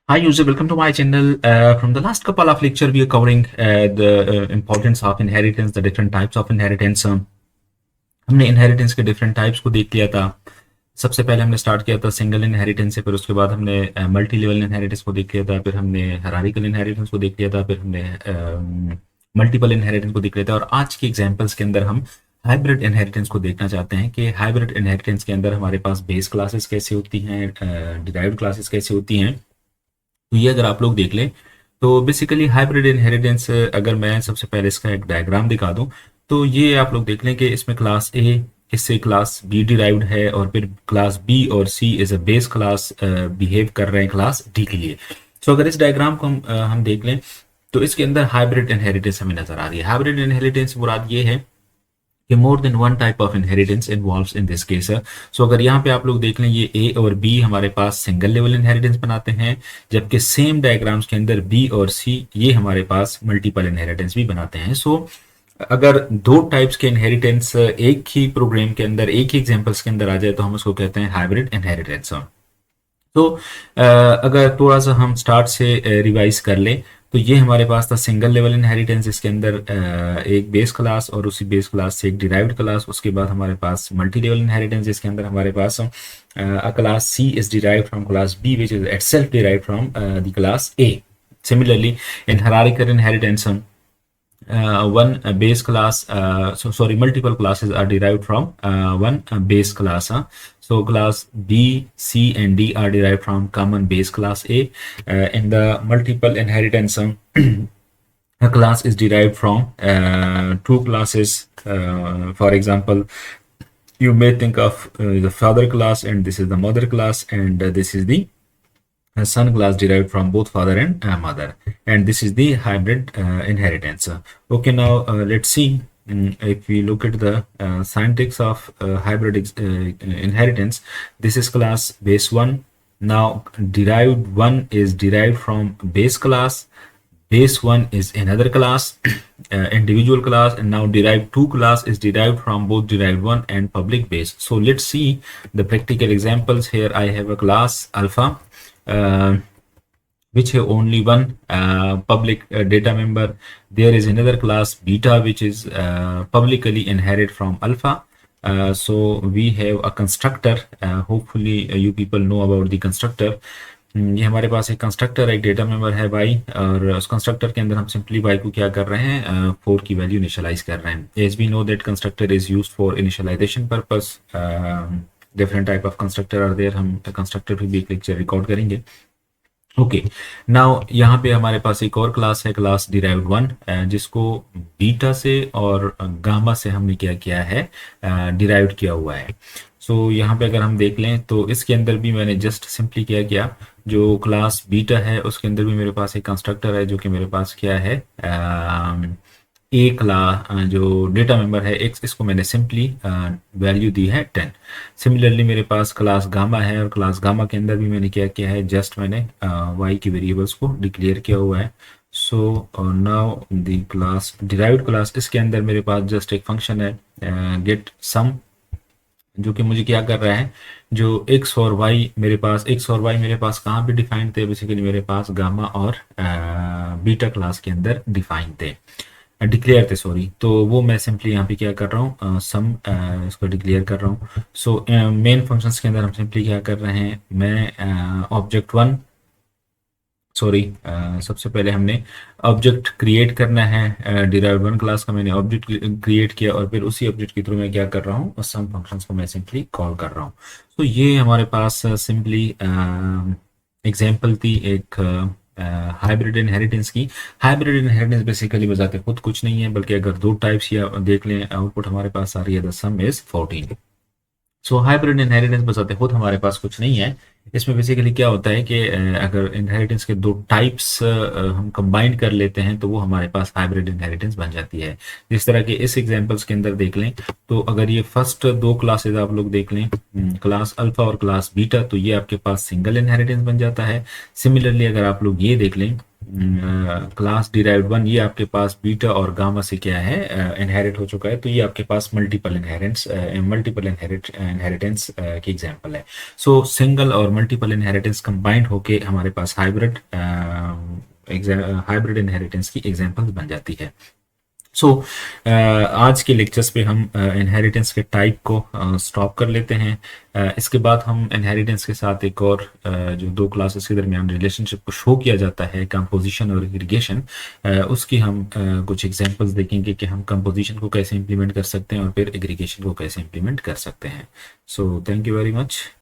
Hi user, welcome to my channel. From the last couple of lecture, we are covering the importance of inheritance, the different types of inheritance. हमने inheritance के different types को देख लिया था। सबसे पहले हमने स्टार्ट किया था सिंगल इनहेरिटेंस से, फिर उसके बाद हमने मल्टी लेवल इनहेरिटेंस को देख लिया था, फिर हमने हायरार्किकल इनहेरिटेंस को देख लिया था, फिर हमने मल्टीपल इनहेरिटेंस को देख लिया था। और आज के एग्जांपल्स के अंदर हम हाइब्रिड इनहेरिटेंस को देखना चाहते हैं कि हाइब्रिड इनहेरिटेंस के अंदर हमारे पास बेस क्लासेस कैसे होती हैं, डिराइव्ड क्लासेस कैसे होती हैं। तो ये अगर आप लोग देख लें तो बेसिकली हाइब्रिड इनहेरिटेंस, अगर मैं सबसे पहले इसका एक डायग्राम दिखा दूं तो ये आप लोग देख लें कि इसमें क्लास ए इससे क्लास बी डिराइव्ड है, और फिर क्लास बी और C as a base class behave कर रहे हैं क्लास डी के लिए। सो अगर इस डायग्राम को हम देख लें तो इसके अंदर हाइब्रिड इनहेरिटेंस हमें नजर आ रही है। हाइब्रिड इनहेरिटेंस मुराद ये है कि more than one type of inheritance involves in this case. So अगर यहाँ पे आप लोग देख लें, ये ए और बी हमारे पास सिंगल लेवल इनहेरिटेंस बनाते हैं, जबकि सेम डायग्राम्स के अंदर बी और सी ये हमारे पास मल्टीपल इनहेरिटेंस भी बनाते हैं। सो अगर दो टाइप्स के इनहेरिटेंस एक ही प्रोग्राम के अंदर, एक ही एग्जांपल्स के अंदर आ जाए तो हम उसको कहते हैं हाइब्रिड इनहेरिटेंस। तो अगर थोड़ा सा हम स्टार्ट से रिवाइज कर लें तो ये हमारे पास था सिंगल लेवल इनहेरिटेंस। इसके अंदर एक बेस क्लास और उसी बेस क्लास से एक डिराइव्ड क्लास। उसके बाद हमारे पास मल्टी लेवल इनहेरिटेंस, जिसके अंदर हमारे पास a class C is derived from class B, which is itself derived from the class A. Similarly, in hierarchical inheritance, one base class, multiple classes are derived from one base class. So class B, C, and D are derived from common base class A. In the multiple inheritance, a class is derived from two classes. For example, you may think of the father class, and this is the mother class, and this is the son class derived from both father and mother, and this is the hybrid inheritance. Okay, now let's see, if we look at the syntax of hybrid inheritance. This is class base 1. Now derived 1 is derived from base class. Base 1 is another class, individual class, and now derived 2 class is derived from both derived 1 and public base. So let's see the practical examples. Here I have a class alpha, which have only one public data member. There is another class beta, which is publicly inherit from alpha. So we have a constructor. Hopefully you people know about the constructor. ये हमारे पास एक constructor, एक data member है y, और उस constructor के अंदर हम सिंपली y को क्या कर रहे हैं, 4 की वैल्यू इनिशियलाइज कर रहे हैं। As we know that constructor is used for initialisation purpose. Different type of constructor are there. हम कंस्ट्रक्टर भी एक लेक्चर रिकॉर्ड करेंगे। ओके, नाउ यहाँ पे हमारे पास एक और क्लास है, क्लास डिराइव्ड 1, जिसको बीटा से और गामा से हमने क्या किया है, डिराइव्ड किया हुआ है। सो यहाँ पे अगर हम देख लें तो इसके अंदर भी मैंने जस्ट सिंपली क्या किया, जो क्लास बीटा है उसके अंदर भी मेरे पास एक कंस्ट्रक्टर है जो कि मेरे पास क्या है, ए क्लास, जो डेटा मेंबर है एक्स, इसको मैंने सिंपली वैल्यू दी है 10। सिमिलरली मेरे पास क्लास गामा है, और क्लास गामा के अंदर भी मैंने क्या किया है, जस्ट मैंने वाई की वेरिएबल्स को डिक्लेयर किया हुआ है। So now the class derived class, इसके अंदर मेरे पास जस्ट एक फंक्शन है गेट सम, जो कि मुझे क्या कर रहा है, जो x और y मेरे पास, x और y मेरे पास कहाँ पे डिफाइंड थे, बेसिकली मेरे पास गामा और बीटा क्लास के अंदर डिफाइंड थे, डिक्लेयर थे, सॉरी। तो वो मैं सिंपली यहाँ पे क्या कर रहा हूँ, सम इसको डिक्लेयर कर रहा हूँ। सो मेन फंक्शंस के अंदर हम सिंपली क्या कर रहे हैं, मैं ऑब्जेक्ट 1, सॉरी, सबसे पहले हमने ऑब्जेक्ट क्रिएट करना है, डिराइव्ड 1 क्लास का मैंने ऑब्जेक्ट क्रिएट किया, और फिर उसी ऑब्जेक्ट के थ्रू मैं क्या कर रहा हूँ, सम फंक्शंस को मैं सिंपली कॉल कर रहा हूँ। तो ये हमारे पास सिंपली एग्जांपल थी एक हाइब्रिड इनहेरिटेंस की। हाइब्रिड इनहेरिटेंस बेसिकली बजाते खुद कुछ नहीं है, बल्कि अगर दो टाइप्स या देख लें, आउटपुट हमारे पास आ रही है, the some is 14। So hybrid inheritance बजाते खुद हमारे पास कुछ नहीं है। इसमें बेसिकली क्या होता है कि अगर इनहेरिटेंस के दो टाइप्स हम कंबाइन कर लेते हैं तो वो हमारे पास हाइब्रिड इनहेरिटेंस बन जाती है। जिस तरह के इस एग्जांपल्स के अंदर देख लें तो अगर ये फर्स्ट दो क्लासेस आप लोग देख लें, क्लास अल्फा और क्लास बीटा, तो ये आपके पास सिंगल इनहेरिटेंस बन जाता है। सिमिलरली अगर आप लोग ये देख लें क्लास डिराइव्ड वन, ये आपके पास बीटा और गामा से क्या है इनहेरिट हो चुका है, तो ये आपके पास मल्टीपल इनहेरिटेंस की एग्जांपल है। सो सिंगल और मल्टीपल इनहेरिटेंस कंबाइंड होके हमारे पास हाइब्रिड इनहेरिटेंस की एग्जांपल बन जाती है। सो आज के लेक्चर्स पे हम इनहेरिटेंस के टाइप को स्टॉप कर लेते हैं। इसके बाद हम इनहेरिटेंस के साथ एक और जो दो क्लासेस के दरमियान रिलेशनशिप को शो किया जाता है, कंपोजिशन और एग्रीगेशन, उसकी हम कुछ एग्जांपल्स देखेंगे कि हम कंपोजिशन को कैसे इंप्लीमेंट कर सकते हैं और फिर एग्रीगेशन को कैसे इंप्लीमेंट कर सकते हैं। So thank you very much.